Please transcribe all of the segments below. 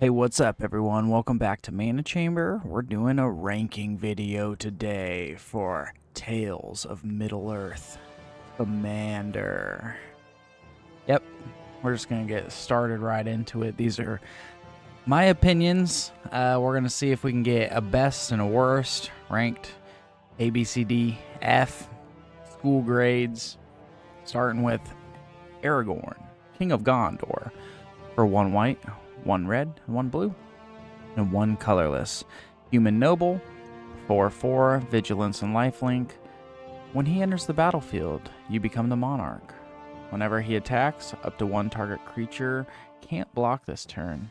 Hey, what's up, everyone? Welcome back to Mana Chamber. We're doing a ranking video today for Tales of Middle-earth Commander. Yep, we're just going to get started right into it. These are my opinions. We're going to see if we can get a best and a worst ranked A, B, C, D, F, school grades, starting with Aragorn, King of Gondor, for 1 white, 1 red, 1 blue, and 1 colorless. Human Noble, 4/4, Vigilance and Lifelink. When he enters the battlefield, you become the Monarch. Whenever he attacks, up to 1 target creature can't block this turn.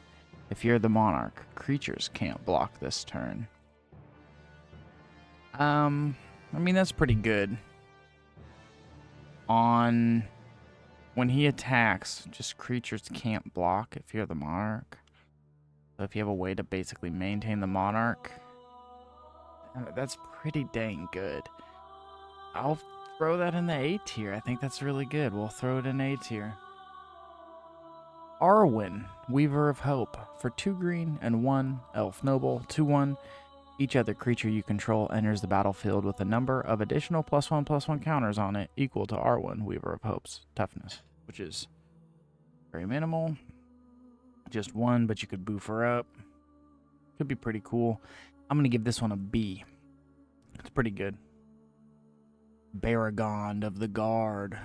If you're the Monarch, creatures can't block this turn. I mean, that's pretty good. When he attacks, just creatures can't block if you're the Monarch. So if you have a way to basically maintain the Monarch, that's pretty dang good. I'll throw that in the A tier. I think that's really good. We'll throw it in A tier. Arwen, Weaver of Hope, for 2 green and 1 Elf Noble, 2/1. Each other creature you control enters the battlefield with a number of additional +1/+1 counters on it equal to Arwen, Weaver of Hope's toughness, which is very minimal. Just 1, but you could boof her up. Could be pretty cool. I'm going to give this one a B. It's pretty good. Baragond of the Guard,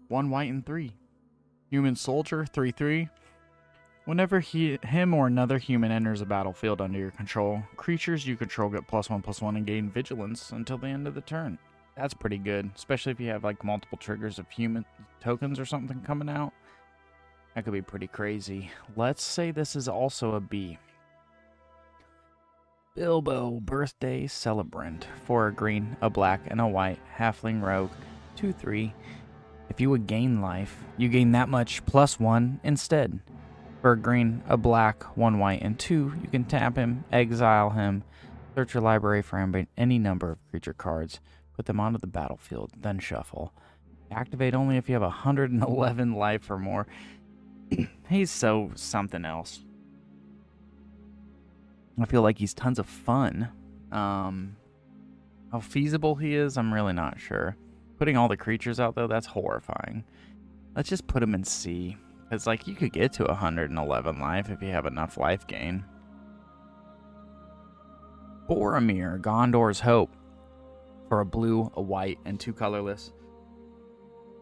1 white and 3. Human Soldier, 3/3. Whenever him or another human enters a battlefield under your control, creatures you control get +1/+1 and gain vigilance until the end of the turn. That's pretty good, especially if you have like multiple triggers of human tokens or something coming out. That could be pretty crazy. Let's say this is also a B. Bilbo, Birthday Celebrant, for a green, a black, and a white, halfling rogue, 2/3. If you would gain life, you gain that much +1 instead. For a green, a black, 1 white, and 2, you can tap him, exile him, search your library for any number of creature cards, put them onto the battlefield, then shuffle. Activate only if you have 111 life or more. He's so something else. I feel like he's tons of fun. How feasible he is, I'm really not sure. Putting all the creatures out, though, that's horrifying. Let's just put him in C. It's like you could get to 111 life if you have enough life gain. Boromir, Gondor's Hope, for a blue, a white, and 2 colorless.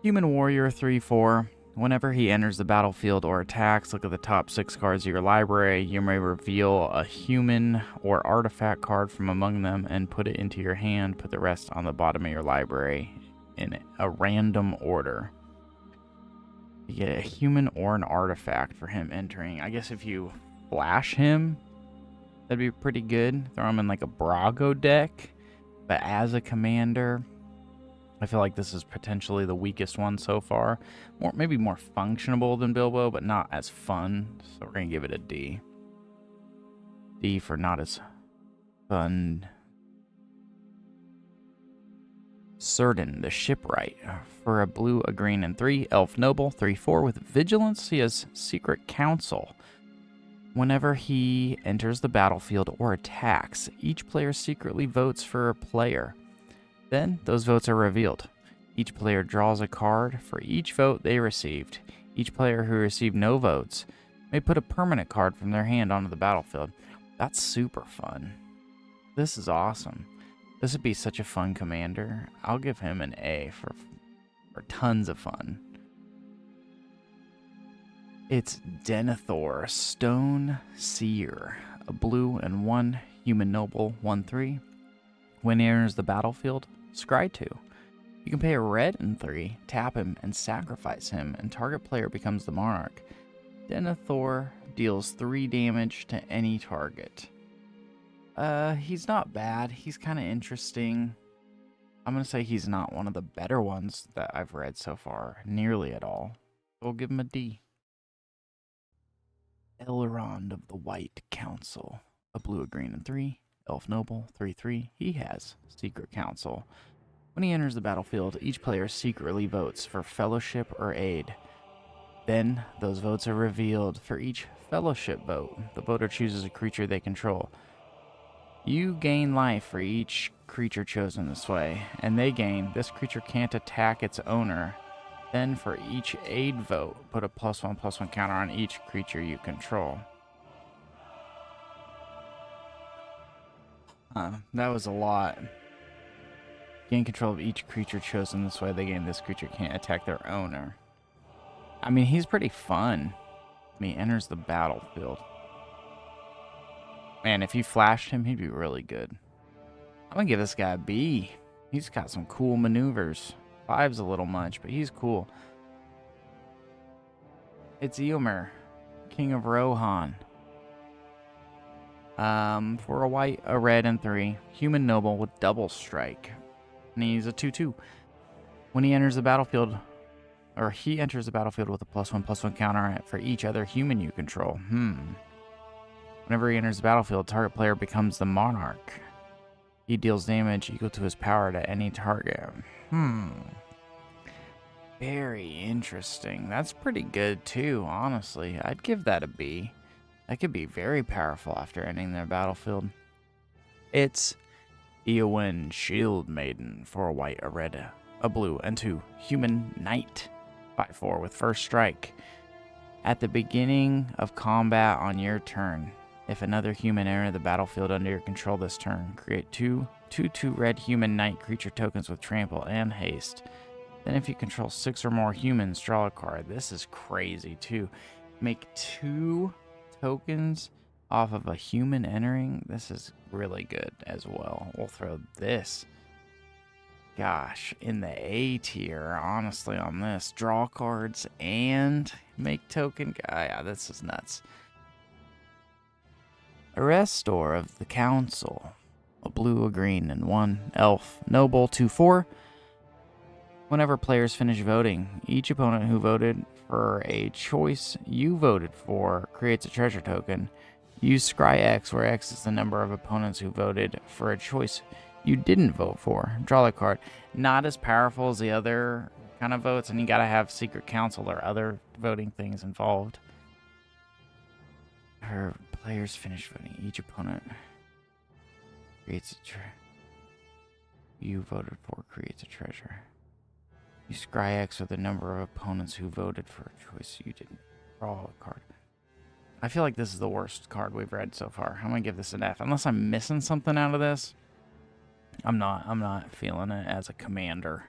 Human Warrior, 3/4. Whenever he enters the battlefield or attacks, look at the top 6 cards of your library. You may reveal a human or artifact card from among them and put it into your hand. Put the rest on the bottom of your library in a random order. You get a human or an artifact for him entering. I guess if you flash him, that'd be pretty good. Throw him in like a Brago deck. But as a commander, I feel like this is potentially the weakest one so far. Maybe more functionable than Bilbo, but not as fun. So we're going to give it a D. D for not as fun. Certain, the Shipwright, for a blue, a green, and 3. Elf Noble, 3/4. With Vigilance, he has Secret Council. Whenever he enters the battlefield or attacks, each player secretly votes for a player. Then, those votes are revealed. Each player draws a card for each vote they received. Each player who received no votes may put a permanent card from their hand onto the battlefield. That's super fun. This is awesome. This would be such a fun commander. I'll give him an A for tons of fun. It's Denethor, Stone Seer, a blue and 1 human noble, 1/3. When he enters the battlefield, scry 2. You can pay a red and 3, tap him, and sacrifice him, and target player becomes the Monarch. Denethor deals 3 damage to any target. He's not bad. He's kind of interesting. I'm going to say he's not one of the better ones that I've read so far, nearly at all. We'll give him a D. Elrond of the White Council, a blue, a green, and 3. Elf Noble, 3/3. He has Secret Council. When he enters the battlefield, each player secretly votes for fellowship or aid. Then, those votes are revealed. For each Fellowship Vote. The voter chooses a creature they control. You gain life for each creature chosen this way, and they gain. This creature can't attack its owner. Then for each aid vote, put a +1/+1 counter on each creature you control. That was a lot. Gain control of each creature chosen this way. They gain. This creature can't attack their owner. I mean, he's pretty fun when he enters the battlefield. Man, if you flashed him, he'd be really good. I'm gonna give this guy a B. He's got some cool maneuvers. 5's a little much, but he's cool. It's Eomer, King of Rohan. For a white, a red, and 3. Human noble with double strike. And he's a 2/2. When he enters the battlefield, or he enters the battlefield with a +1/+1 counter on it for each other human you control. Whenever he enters the battlefield, target player becomes the monarch. He deals damage equal to his power to any target. Very interesting. That's pretty good too, honestly. I'd give that a B. That could be very powerful after ending their battlefield. It's Eowyn Shield Maiden for a white, a red, a blue, and 2. Human Knight. 5/4 with first strike. At the beginning of combat on your turn, if another human enters the battlefield under your control this turn, create 2/2 red human knight creature tokens with trample and haste. Then if you control 6 or more humans, draw a card. This is crazy too. Make 2 tokens off of a human entering. This is really good as well. We'll throw this, gosh, in the A tier, honestly, on this. Draw cards and make token. Yeah, this is nuts. Arrestor of the Council. A blue, a green, and 1 elf. Noble 2/4. Whenever players finish voting, each opponent who voted for a choice you voted for creates a treasure token. Use Scry X, where X is the number of opponents who voted for a choice you didn't vote for. Draw the card. Not as powerful as the other kind of votes, and you gotta have Secret Council or other voting things involved. Her players finish voting. Each opponent creates a you voted for creates a treasure. You scry X or the number of opponents who voted for a choice you didn't. Draw a card. I feel like this is the worst card we've read so far. I'm gonna give this an F. Unless I'm missing something out of this. I'm not feeling it as a commander.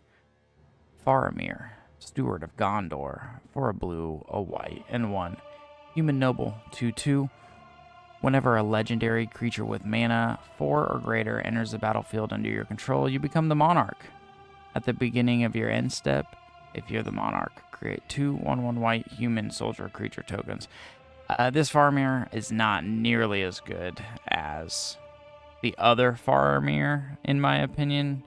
Faramir, Steward of Gondor, for a blue, a white, and 1. Human Noble, 2/2. Whenever a legendary creature with mana 4 or greater enters the battlefield under your control, you become the monarch. At the beginning of your end step, if you're the monarch, create 2 1/1 white human soldier creature tokens. This Faramir is not nearly as good as the other Faramir, in my opinion.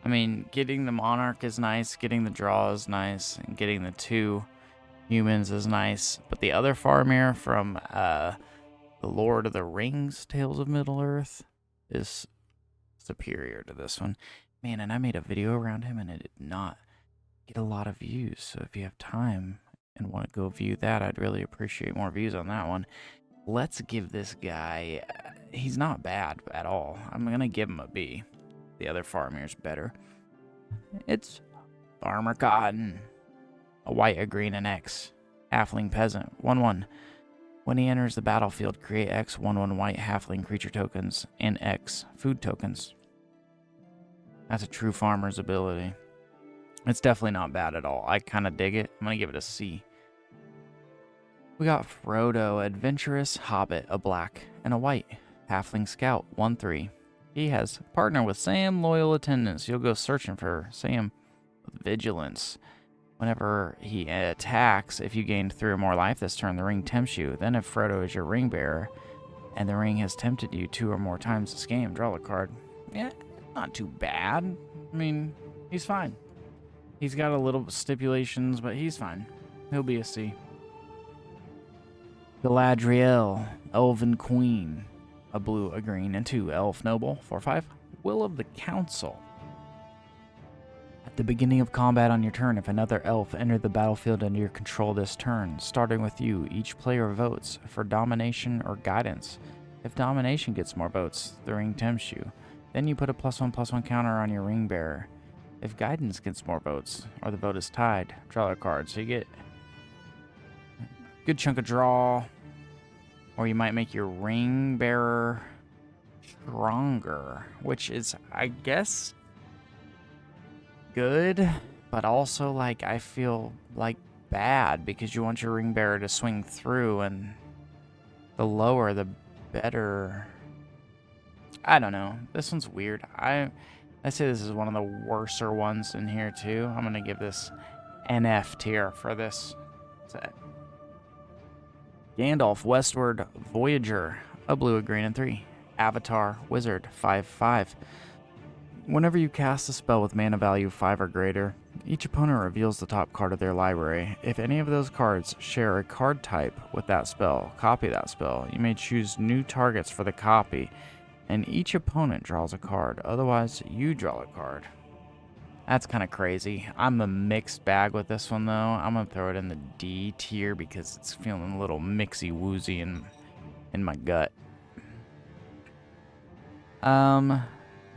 I mean, getting the monarch is nice, getting the draw is nice, and getting the 2 humans is nice. But the other Faramir from the Lord of the Rings, Tales of Middle-earth, is superior to this one. Man, and I made a video around him, and it did not get a lot of views. So if you have time and want to go view that, I'd really appreciate more views on that one. Let's give this guy, he's not bad at all. I'm going to give him a B. The other Faramir's better. It's Farmer Cotton. A white, a green, and X. Halfling Peasant, 1/1. When he enters the battlefield, create X 1/1 white halfling creature tokens and X food tokens. That's a true farmer's ability. It's definitely not bad at all. I kind of dig it. I'm going to give it a C. We got Frodo, Adventurous Hobbit, a black and a white. Halfling Scout, 1/3. He has partner with Sam, loyal attendants. You'll go searching for Sam with vigilance. Whenever he attacks, if you gain 3 or more life this turn, the ring tempts you. Then if Frodo is your ring bearer and the ring has tempted you 2 or more times this game, draw a card. Yeah, not too bad. I mean, he's fine. He's got a little stipulations, but he's fine. He'll be a C. Galadriel, Elven Queen, a blue, a green, and 2 elf noble, 4/5. Will of the Council. At the beginning of combat on your turn, if another elf entered the battlefield under your control this turn, starting with you, each player votes for domination or guidance. If domination gets more votes, the ring tempts you. Then you put a +1/+1 counter on your ring bearer. If guidance gets more votes, or the vote is tied, draw a card. So you get a good chunk of draw, or you might make your ring bearer stronger, which is, I guess, good, but also, like, I feel like bad because you want your ring bearer to swing through, and the lower the better. I don't know. This one's weird. I say this is one of the worser ones in here too. I'm gonna give this NF tier for this set. Gandalf, Westward Voyager, a blue, a green, and 3. Avatar, Wizard, 5/5. Whenever you cast a spell with mana value 5 or greater, each opponent reveals the top card of their library. If any of those cards share a card type with that spell, copy that spell. You may choose new targets for the copy, and each opponent draws a card. Otherwise, you draw a card. That's kind of crazy. I'm a mixed bag with this one, though. I'm going to throw it in the D tier because it's feeling a little mixy-woozy in my gut.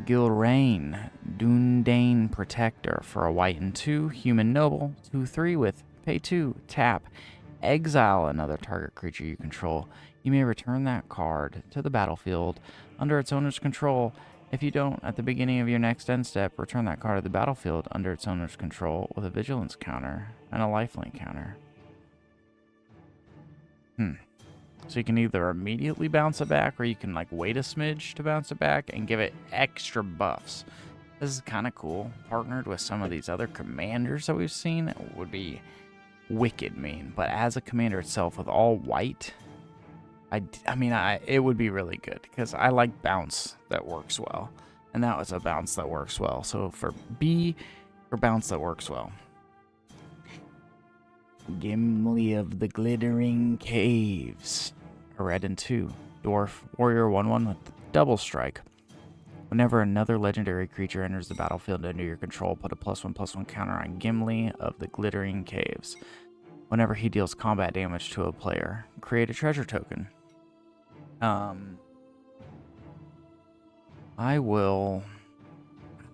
Gilrain, Dundane Protector for a white and 2, Human Noble, 2/3 with pay 2, tap, exile another target creature you control. You may return that card to the battlefield under its owner's control. If you don't, at the beginning of your next end step, return that card to the battlefield under its owner's control with a vigilance counter and a lifelink counter. So you can either immediately bounce it back, or you can like wait a smidge to bounce it back and give it extra buffs. This is kind of cool. Partnered with some of these other commanders that we've seen, it would be wicked mean. But as a commander itself with all white, I mean, it would be really good because I like bounce that works well. And that was a bounce that works well. So for B, for bounce that works well. Gimli of the Glittering Caves, a red and 2, dwarf warrior 1/1 with double strike. Whenever another legendary creature enters the battlefield under your control, put a +1/+1 counter on Gimli of the Glittering Caves. Whenever he deals combat damage to a player, create a treasure token. I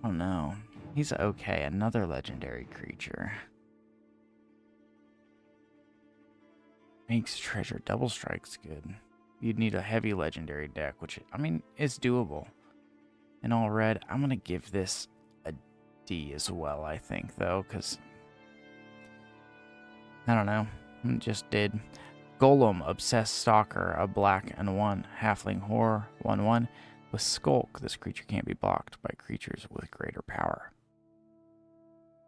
don't know. He's okay. Another legendary creature. Makes treasure double strikes good. You'd need a heavy legendary deck, which, I mean, is doable. In all red, I'm going to give this a D as well, I think, though, because I don't know. Just did. Golem, Obsessed Stalker, a black and 1, halfling horror, 1/1. With Skulk, this creature can't be blocked by creatures with greater power.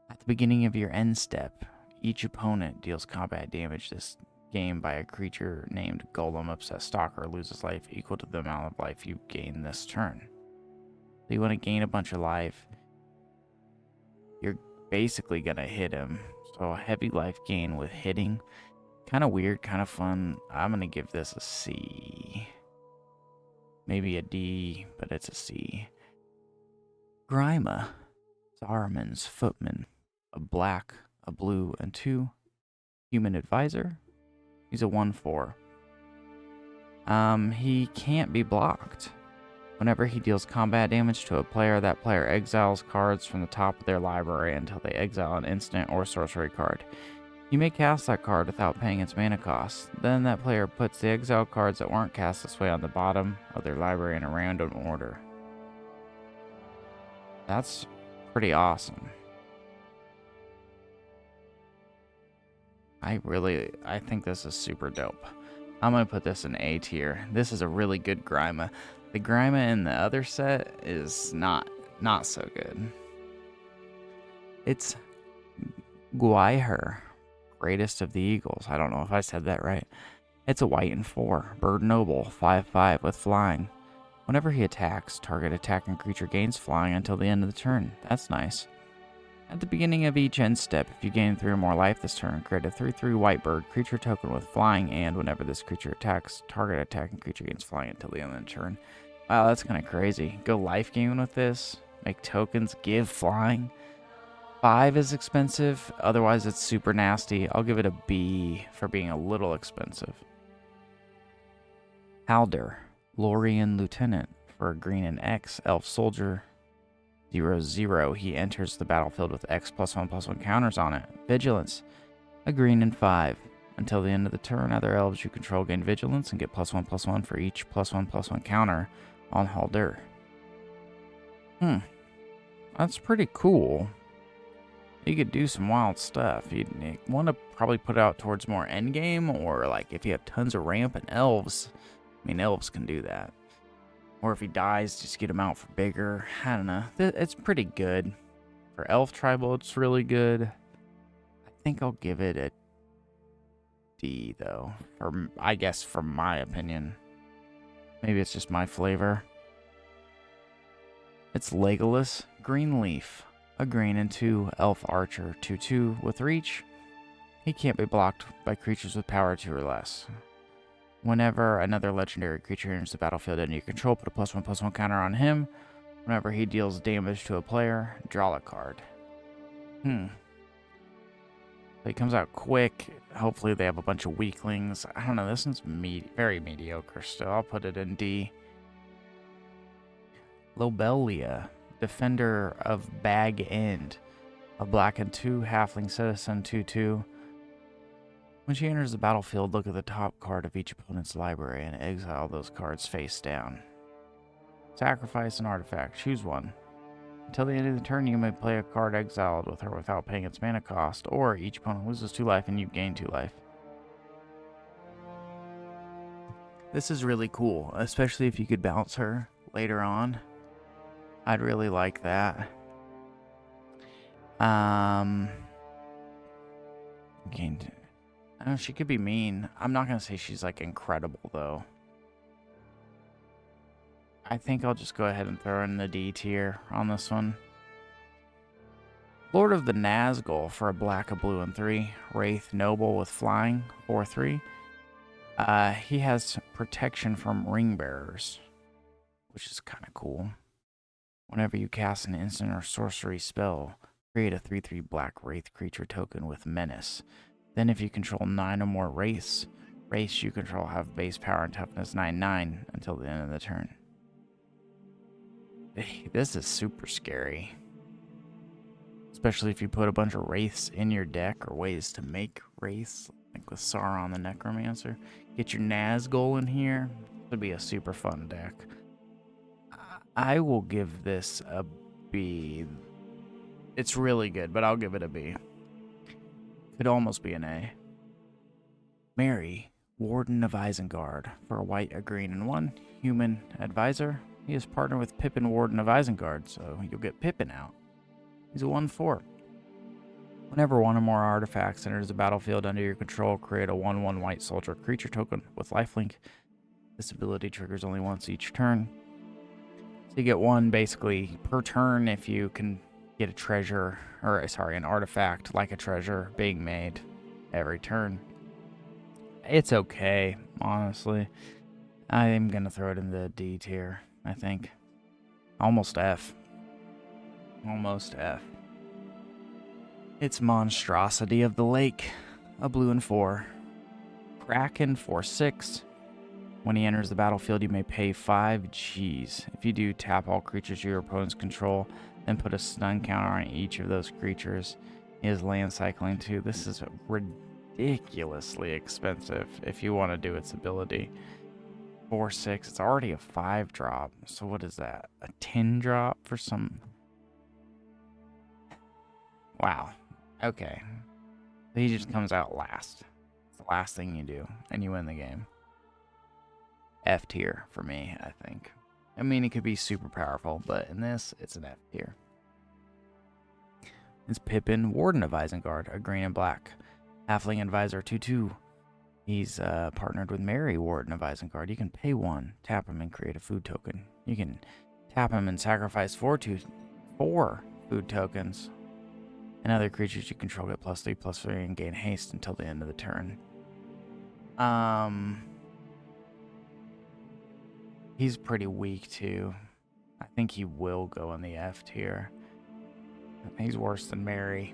At the beginning of your end step, each opponent deals combat damage this game by a creature named Golem Obsessed Stalker loses life equal to the amount of life you gain this turn. So you want to gain a bunch of life. You're basically going to hit him. So a heavy life gain with hitting. Kind of weird, kind of fun. I'm going to give this a C. Maybe a D, but it's a C. Grima, Saruman's Footman, a black, a blue, and 2. Human Advisor. He's a 1/4. He can't be blocked. Whenever he deals combat damage to a player, that player exiles cards from the top of their library until they exile an instant or sorcery card. You may cast that card without paying its mana cost. Then that player puts the exiled cards that weren't cast this way on the bottom of their library in a random order. That's pretty awesome. I think this is super dope. I'm going to put this in A tier. This is a really good Grima. The Grima in the other set is not so good. It's Guaiher, Greatest of the Eagles. I don't know if I said that right. It's a white and 4, Bird Noble, 5/5 with flying. Whenever he attacks, target attacking creature gains flying until the end of the turn. That's nice. At the beginning of each end step, if you gain 3 or more life this turn, create a 3/3 white bird creature token with flying, and whenever this creature attacks, target attacking creature gains flying until the end of the turn. Wow, that's kind of crazy. Go life gain with this, make tokens, give flying. 5 is expensive. Otherwise, it's super nasty. I'll give it a B for being a little expensive. Halder, Lorien Lieutenant for a green and X, Elf Soldier, 0/0. He enters the battlefield with X +1/+1 counters on it. Vigilance, a green and 5. Until the end of the turn, other elves you control gain Vigilance and get +1/+1 for each +1/+1 counter on Halder. That's pretty cool. You could do some wild stuff. You'd want to probably put it out towards more endgame, or like if you have tons of ramp and elves. I mean, elves can do that. Or if he dies, just get him out for bigger. I don't know. It's pretty good. For elf tribal, it's really good. I think I'll give it a D, though. I guess, from my opinion. Maybe it's just my flavor. It's Legolas Greenleaf. A green and 2 elf archer, 2/2 with reach. He can't be blocked by creatures with power 2 or less. Whenever another legendary creature enters the battlefield under your control, put a +1/+1 counter on him. Whenever he deals damage to a player, draw a card. So he comes out quick. Hopefully they have a bunch of weaklings. I don't know, this one's very mediocre still. I'll put it in D. Lobelia, Defender of Bag End. A black and 2 halfling citizen, 2/2. When she enters the battlefield, look at the top card of each opponent's library and exile those cards face down. Sacrifice an artifact. Choose one. Until the end of the turn, you may play a card exiled with her without paying its mana cost, or each opponent loses 2 life and you gain 2 life. This is really cool, especially if you could bounce her later on. I'd really like that. Gained. I don't know, she could be mean. I'm not going to say she's, like, incredible, though. I think I'll just go ahead and throw in the D tier on this one. Lord of the Nazgul for a black, a blue, and 3. Wraith Noble with flying, 4/3. He has protection from ring bearers, which is kind of cool. Whenever you cast an instant or sorcery spell, create a 3/3 black wraith creature token with menace. Then if you control 9 or more wraiths you control have base power and toughness 9/9 until the end of the turn. This is super scary. Especially if you put a bunch of wraiths in your deck, or ways to make wraiths, like with Sauron the Necromancer. Get your Nazgul in here. It would be a super fun deck. I will give this a B. It's really good, but I'll give it a B. Could almost be an A. Mary, Warden of Isengard. For a white, a green, and 1. Human advisor. He is partnered with Pippin, Warden of Isengard, so you'll get Pippin out. He's a 1/4. Whenever one or more artifacts enters the battlefield under your control, create a 1/1 white soldier creature token with lifelink. This ability triggers only once each turn. So you get one basically per turn if you can get a treasure, or sorry, an artifact like a treasure being made every turn. It's okay, honestly. I'm going to throw it in the D tier, I think. Almost F. Almost F. It's Monstrosity of the Lake, a blue and 4. Kraken, 4/6. When he enters the battlefield, you may pay 5 Gs. If you do, tap all creatures your opponents control, then put a stun counter on each of those creatures. He has land cycling too. This is ridiculously expensive if you want to do its ability. 4/6. It's already a 5 drop. So what is that? A 10 drop for some... Wow. Okay. He just comes out last. It's the last thing you do, and you win the game. F tier for me, I think. I mean, it could be super powerful, but in this, it's an F tier. It's Pippin, Warden of Isengard, a green and black. Halfling Advisor, 2/2. He's partnered with Mary, Warden of Isengard. You can pay 1, tap him, and create a food token. You can tap him and sacrifice 4 food tokens. And other creatures you control get +3/+3 and gain haste until the end of the turn. He's pretty weak too. I think he will go in the F tier. He's worse than Mary.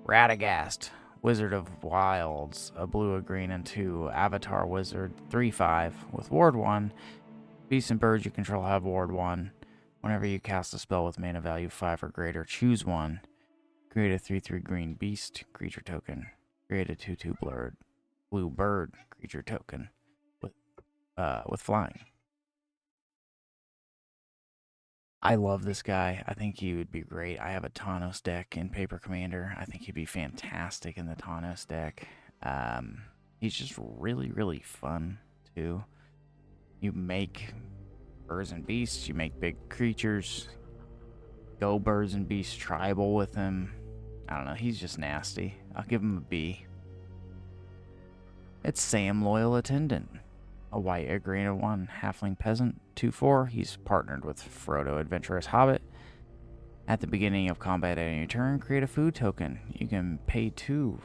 Radagast, Wizard of Wilds, a blue, a green, and 2. Avatar Wizard, 3/5 with Ward 1. Beasts and birds you control have Ward 1. Whenever you cast a spell with mana value 5 or greater, choose one. Create a 3/3 green beast creature token. Create a 2/2 blue bird creature token with flying. I love this guy. I think he would be great. I have a Thanos deck in Paper Commander. I think he'd be fantastic in the Thanos deck. He's just really, really fun, too. You make birds and beasts. You make big creatures. Go birds and beasts tribal with him. I don't know. He's just nasty. I'll give him a B. It's Sam Loyal Attendant. A white, a green, and 1 halfling peasant, 2/4. He's partnered with Frodo Adventurous Hobbit. At the beginning of combat at any turn, create a food token. You can pay 2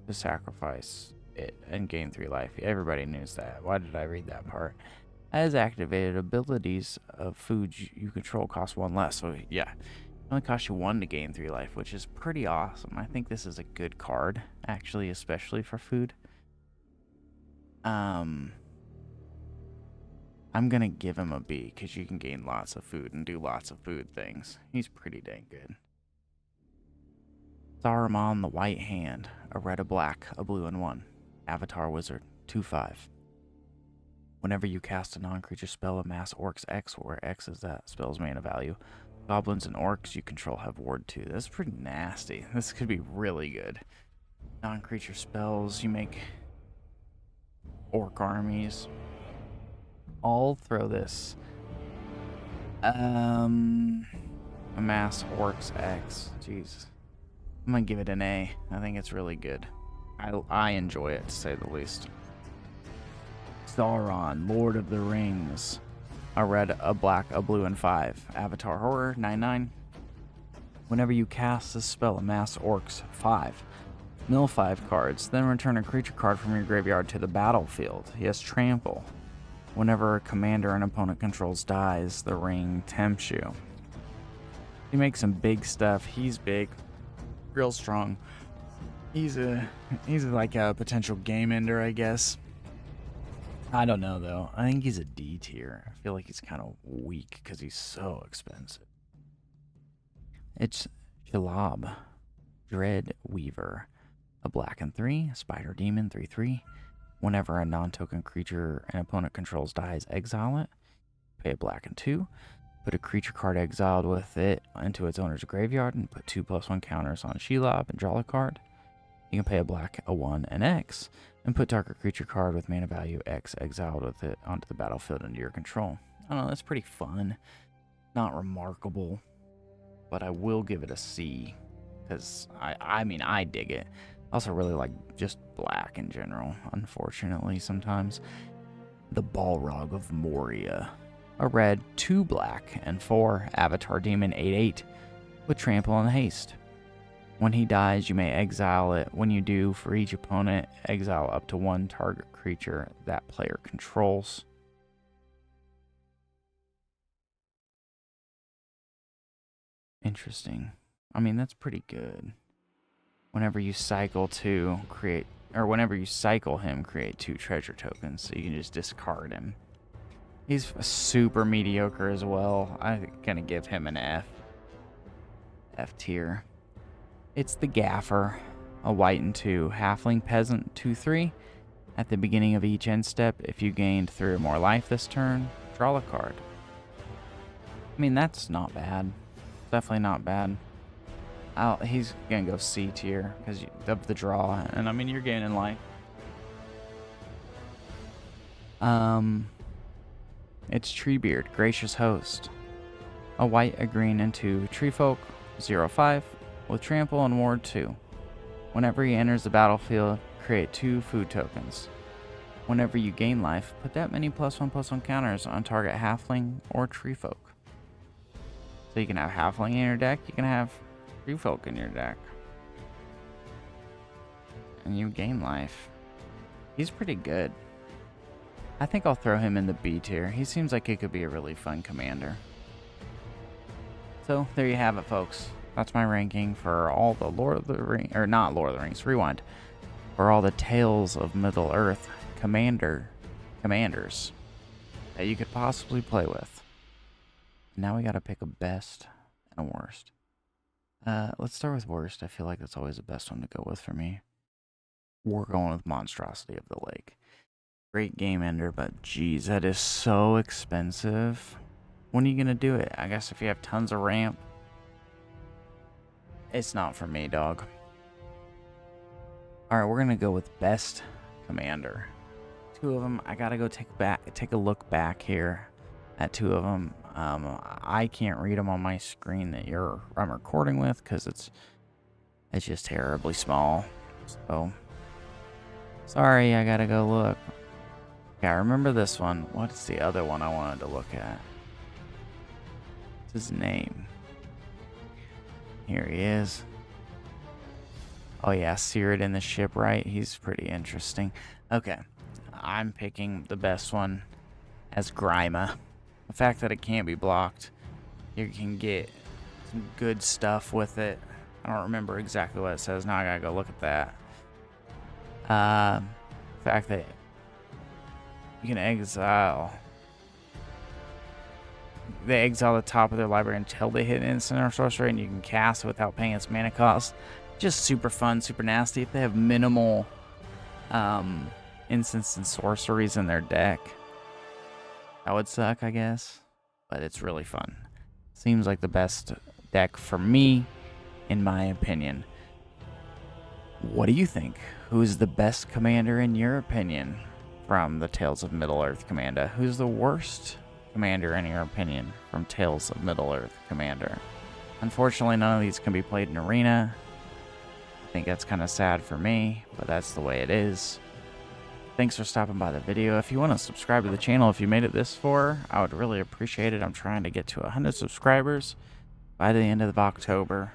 to sacrifice it and gain 3 life. Everybody knows that. Why did I read that part? As activated, abilities of foods you control cost 1 less. So yeah, it only costs you 1 to gain 3 life, which is pretty awesome. I think this is a good card, actually, especially for food. I'm going to give him a B because you can gain lots of food and do lots of food things. He's pretty dang good. Saruman the White Hand, a red, a black, a blue, and 1. Avatar Wizard, 2/5. Whenever you cast a non-creature spell, amass Orcs X, where X is that spell's mana value. Goblins and Orcs you control have Ward 2. That's pretty nasty. This could be really good. Non-creature spells, you make Orc armies. I'll throw this. Amass Orcs X. Jeez. I'm gonna give it an A. I think it's really good. I enjoy it, to say the least. Sauron, Lord of the Rings. A red, a black, a blue, and 5. Avatar Horror, 9/9. Whenever you cast this spell, amass Orcs 5. Mill 5 cards, then return a creature card from your graveyard to the battlefield. He has Trample. Whenever a commander an opponent controls dies, the ring tempts you. He makes some big stuff. He's big, real strong. He's like a potential game ender, I guess. I don't know though. I think he's a D tier. I feel like he's kind of weak because he's so expensive. It's Shalab, Dread Weaver, a black and 3, Spider Demon, 3/3. Whenever a non-token creature an opponent controls dies, exile it. Pay a black and 2. Put a creature card exiled with it into its owner's graveyard and put 2/+1 counters on Shelob and draw a card. You can pay a black, a 1, and X, and put target creature card with mana value X exiled with it onto the battlefield under your control. I don't know, that's pretty fun. Not remarkable, but I will give it a C, because I mean, I dig it. I also really like just black in general, unfortunately, sometimes. The Balrog of Moria. A red, 2 black, and 4 Avatar Demon, 8/8, with Trample and Haste. When he dies, you may exile it. When you do, for each opponent, exile up to 1 target creature that player controls. Interesting. I mean, that's pretty good. Whenever you cycle to create, or whenever you cycle him, create 2 treasure tokens, so you can just discard him. He's super mediocre as well. I'm gonna give him an F. F tier. It's the Gaffer, a white and 2, halfling peasant, 2/3. At the beginning of each end step, if you gained 3 or more life this turn, draw a card. I mean, that's not bad. Definitely not bad. He's gonna go C tier because of the draw, and I mean, you're gaining life. It's Treebeard, Gracious Host. A white, a green, and 2 Treefolk, 0/5, with Trample and Ward 2. Whenever he enters the battlefield, create 2 food tokens. Whenever you gain life, put that many +1/+1 counters on target halfling or Treefolk. So you can have halfling in your deck, you can have Treefolk in your deck. And you gain life. He's pretty good. I think I'll throw him in the B tier. He seems like he could be a really fun commander. So, there you have it, folks. That's my ranking for all the Lord of the Rings, or not Lord of the Rings, rewind. For all the Tales of Middle-earth commanders that you could possibly play with. Now we gotta pick a best and a worst. Let's start with worst. I feel like that's always the best one to go with for me. We're going with Monstrosity of the Lake. Great game ender, but geez, that is so expensive. When are you gonna do it? I guess if you have tons of ramp. It's not for me, dog. Alright, we're gonna go with best commander. Two of them, I gotta go take a look back here at two of them. I can't read them on my screen that I'm recording with because it's just terribly small. So sorry, I gotta go look. Okay, I remember this one. What's the other one I wanted to look at? What's his name? Here he is. Oh yeah, Seared in the Shipwright. He's pretty interesting. Okay, I'm picking the best one as Grima. The fact that it can't be blocked, you can get some good stuff with it. I don't remember exactly what it says. Now I gotta go look at that. The fact that you can exile. They exile the top of their library until they hit an instant or sorcery, and you can cast it without paying its mana cost. Just super fun, super nasty. If they have minimal instants and sorceries in their deck, that would suck, I guess. But it's really fun. Seems like the best deck for me, in my opinion. What do you think? Who's the best commander in your opinion from the Tales of Middle-earth Commander? Who's the worst commander in your opinion from Tales of Middle-earth Commander? Unfortunately, none of these can be played in Arena. I think that's kind of sad for me, but that's the way it is. Thanks for stopping by the video. If you want to subscribe to the channel, if you made it this far, I would really appreciate it. I'm trying to get to 100 subscribers by the end of October.